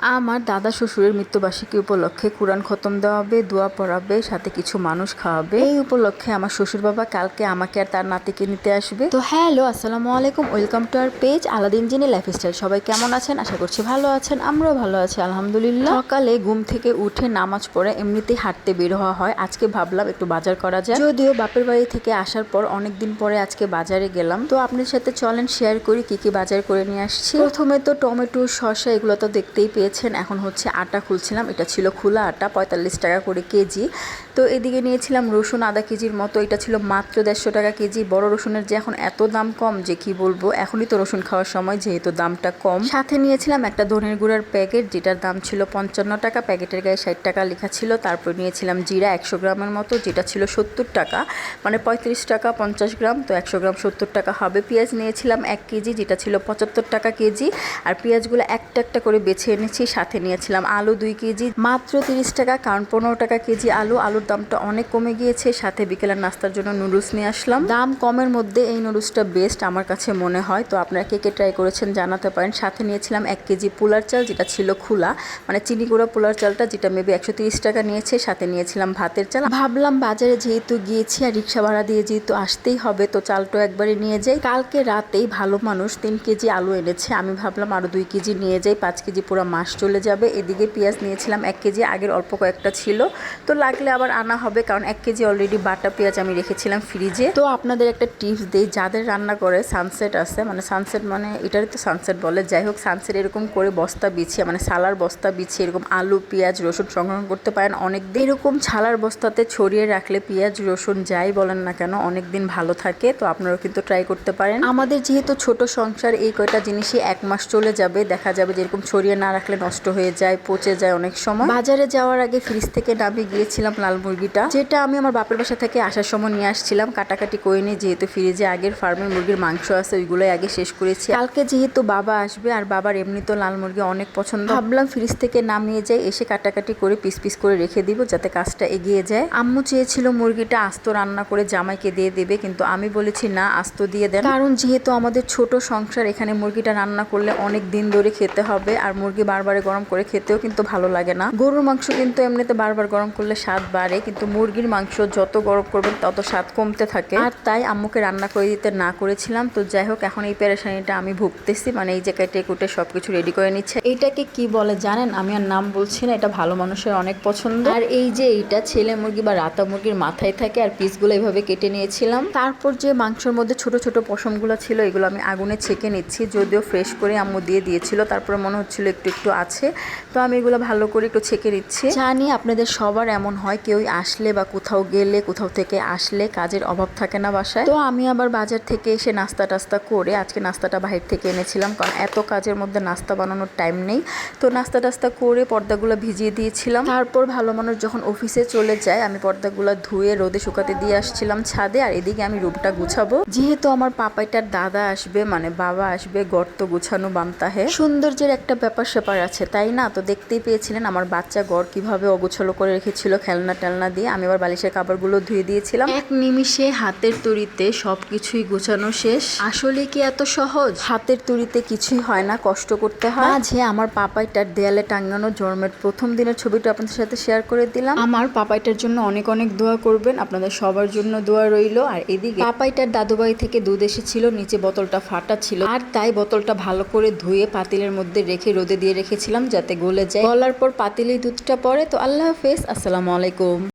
আমার দাদা শ্বশুরের মৃত্যুবার্ষিকী উপলক্ষে কুরআন খতম দেওয়াবে, দোয়া পড়াবে, সাথে কিছু মানুষ খাওয়াবে। এই উপলক্ষে আমার শ্বশুর বাবা কালকে আমাকে আর তার নাতিকে নিতে আসবে। তো হ্যালো, আসসালামু আলাইকুম, welcome to our page Aladdin genie lifestyle. সবাই কেমন আছেন? আশা করছি ভালো আছেন। আমরাও ভালো আছি আলহামদুলিল্লাহ। সকালে ঘুম থেকে উঠে নামাজ পড়ে এমনিতেই হাঁটতে বের হওয়া হয়। আজকে ভাবলাম একটু বাজার করা যায়, যদিও বাপের বাড়ি থেকে আসার পর অনেকদিন পরে আজকে বাজারে গেলাম। তো আপনার সাথে চলেন শেয়ার করি কি কি বাজার করে নিয়ে আসছি। প্রথমে তো টমেটো, শসা এগুলো তো দেখতেই পেয়েছেন। এখন হচ্ছে আটা খুলছিলাম। এটা ছিল খোলা আটা, 45 টাকা করে কেজি। তো এদিকে নিয়েছিলাম রসুন আধা কেজির মতো। এটা ছিল মাত্র 150 টাকা কেজি। বড় রসুনের যে এখন এত দাম কম যে কি বলবো, এখনই তো রসুন খাওয়ার সময়, যেহেতু দামটা কম। সাথে নিয়েছিলাম একটা ধনের গুঁড়ার প্যাকেট, যেটার দাম ছিল 55 টাকা, প্যাকেটের গায়ে 60 টাকা লেখা ছিল। তারপর নিয়েছিলাম জিরা 100 গ্রামের মতো, যেটা ছিল 70 টাকা, মানে 35 টাকা 50 গ্রাম, তো 100 গ্রাম 70 টাকা হবে। পেঁয়াজ নিয়েছিলাম 1 কেজি, যেটা ছিল 75 টাকা কেজি। আর পেঁয়াজগুলো একটা একটা করে বেছে এনেছি। সাথে নিয়েছিলাম আলু 2 কেজি, মাত্র 30 টাকা, কারণ 15 টাকা কেজি আলুর দামটা অনেক কমে গিয়েছে। সাথে বিকেলের নাস্তার জন্য নুডলস নিয়ে আসলাম। দাম কমের মধ্যে এই নুডলসটা বেস্ট আমার কাছে মনে হয়। তো আপনারা কে কে ট্রাই করেছেন জানাতে পারেন। সাথে নিয়েছিলাম 1 কেজি পোলার চাল, যেটা ছিল খোলা, মানে চিনি গুঁড়া পোলার চালটা, যেটা মেবি 130 টাকা নিয়েছে। সাথে নিয়েছিলাম ভাতের চাল। ভাবলাম বাজারে যেহেতু গিয়েছি আর রিক্সা ভাড়া দিয়ে যেহেতু আসতেই হবে, তো চালটা একবারে নিয়ে যাই। কালকে রাতেই ভালো মানুষ 3 কেজি আলু এনেছে। আমি ভাবলাম আরো 2 কেজি নিয়ে যাই, 5 কেজি পুরো মাস চলে যাবে। এদিকে পেঁয়াজ নিয়েছিলাম 1 কেজি, আগের অল্প কয়েকটা ছিল, তো লাগলে আবার আনা হবে, কারণ 1 কেজি অলরেডি বাটা পেঁয়াজ আমি রেখেছিলাম ফ্রিজে। তো আপনাদের একটা টিপস দেই, যাদের রান্না করে সানসেট আছে, মানে সানসেট মানে এটারই তো সানসেট বলে, যাই হোক, সানসেট এরকম করে বস্তা বিছিয়ে, মানে সালার বস্তা বিছিয়ে এরকম আলু পেঁয়াজ রসুন সংরক্ষণ করতে পারেন অনেক দিন। এরকম ছালার বস্তাতে ছড়িয়ে রাখলে পেঁয়াজ রসুন যাই বলেন না কেন অনেক দিন ভালো থাকে। তো আপনারাও কিন্তু ট্রাই করতে পারেন। আমাদের যেহেতু ছোট সংসার, এই কয়টা জিনিসই 1 মাস চলে যাবে। দেখা যাবে যে এরকম ছড়িয়ে না রাখলে নষ্ট হয়ে যায়, পচে যায় অনেক সময়। বাজারে যাওয়ার আগে ফ্রিজ থেকে নামিয়ে গিয়েছিলাম লাল মুরগিটা, যেটা আমি আমার বাপের বাসা থেকে আসার সময় নিয়ে আসছিলাম। কাটাকাটি করে নিয়ে, যেহেতু ফ্রিজে আগের ফার্মের মুরগির মাংস আছে, ওইগুলোই আগে শেষ করেছি। কালকে যেহেতু বাবা আসবে, আর বাবার এমনি তো লাল মুরগি অনেক পছন্দ, ভাবলাম ফ্রিজ থেকে নামিয়ে যাই, এসে কাটাকাটি করে পিস পিস করে রেখে দিব, যাতে কাজটা এগিয়ে যায়। আম্মু চেয়েছিল মুরগিটা আস্ত রান্না করে জামাইকে দিয়ে দেবে, কিন্তু আমি বলেছি না, আস্ত দিয়ে দেন, কারণ যেহেতু আমাদের ছোট সংসার, এখানে মুরগিটা রান্না করলে অনেক দিন ধরে খেতে হবে। আর মুরগি বারবারে গরম করে খেতেও কিন্তু ভালো লাগে না। গরুর মাংস কিন্তু এমনিতে বারবার গরম করলে স্বাদ বাড়ে, কিন্তু মুরগির মাংস যত গরম করবেন তত স্বাদ কমতে থাকে। আর তাই আম্মুকে রান্না করে দিতে না করেছিলাম। তো যাই হোক, এখন এই পেরেশানিটা আমি ভুগতেছি, মানে এই যে কেটে কুটে সবকিছু রেডি করে নিচ্ছে। এইটাকে কি বলে জানেন? আমি আর নাম বলছি না, এটা ভালো মানুষের অনেক পছন্দ। আর এই যে এইটা ছেলে মুরগি বা রাতা মুরগির মাথায় থাকে, আর পিসগুলো এইভাবে কেটে নিয়েছিলাম। তারপর যে মাংসের মধ্যে ছোট ছোট পশমগুলো ছিল, এগুলো আমি আগুনে ছেঁকে নিচ্ছি, যদিও ফ্রেশ করে আম্মু দিয়ে দিয়েছিল। তারপরে মনে হচ্ছিল একটু একটু আছে, তো আমি এগুলো ভালো করে একটু ছেঁকে নিচ্ছি। জানি আপনাদের সবার এমন হয়, কেউই আসলে বা কোথাও গেলে, কোথাও থেকে আসলে কাজের অভাব থাকে না বাসায়। তো আমি আবার বাজার থেকে এসে নাস্তা টাস্তা করে, আজকে নাস্তাটা বাহির থেকে এনেছিলাম, কারণ এত কাজের মধ্যে নাস্তা বানানোর টাইম নেই। তো নাস্তা টাস্তা করে পর্দাগুলো ভিজিয়ে দিয়েছিলাম। তারপর ভালো মানুষ যখন অফিসে চলে যায়, আমি পর্দাগুলো ধুয়ে রোদে শুকাতে দিয়ে আসছিলাম ছাদে। আর এদিকে আমি রুমটা গুছাবো, যেহেতু আমার পাপাইটার দাদা আসবে, মানে বাবা আসবে, গর্ত গুছানো বানতা হে, সৌন্দর্যের একটা ব্যাপার স্যাপার আছে, তাই না? তো দেখতেই পেয়েছিলেন আমার বাচ্চা ঘর কিভাবে অগোছালো করে রেখেছিল খেলনা টেলনা দিয়ে। আমি আবার বালিশের কাপড়গুলো ধুয়ে দিয়েছিলাম। এক নিমিষে হাতের তড়িতে সবকিছুই গোছানো শেষ। আসলে কি এত সহজ? হাতের তড়িতে কিছুই হয় না, কষ্ট করতে হয়। মাঝে আমার পাপাইটার দেয়ালে টাঙানো জন্মের প্রথম দিনের ছবিটা আপনাদের সাথে শেয়ার করে দিলাম। আমার পাপাইটার জন্য অনেক অনেক দোয়া করবেন, আপনাদের সবার জন্য দোয়া রইলো। আর এদিকে পাপাইটার দাদুবাড়ি থেকে দুধ এসেছিল, নিচে বোতলটা ফাটা ছিল, আর তাই বোতলটা ভালো করে ধুয়ে পাতিলের মধ্যে রেখে রোদে দিয়ে রেখেছিলাম, যাতে গলে যায়। গলার পর পাতিলেই দুধটা পড়ে। তো আল্লাহ হাফেজ, আসসালামু আলাইকুম।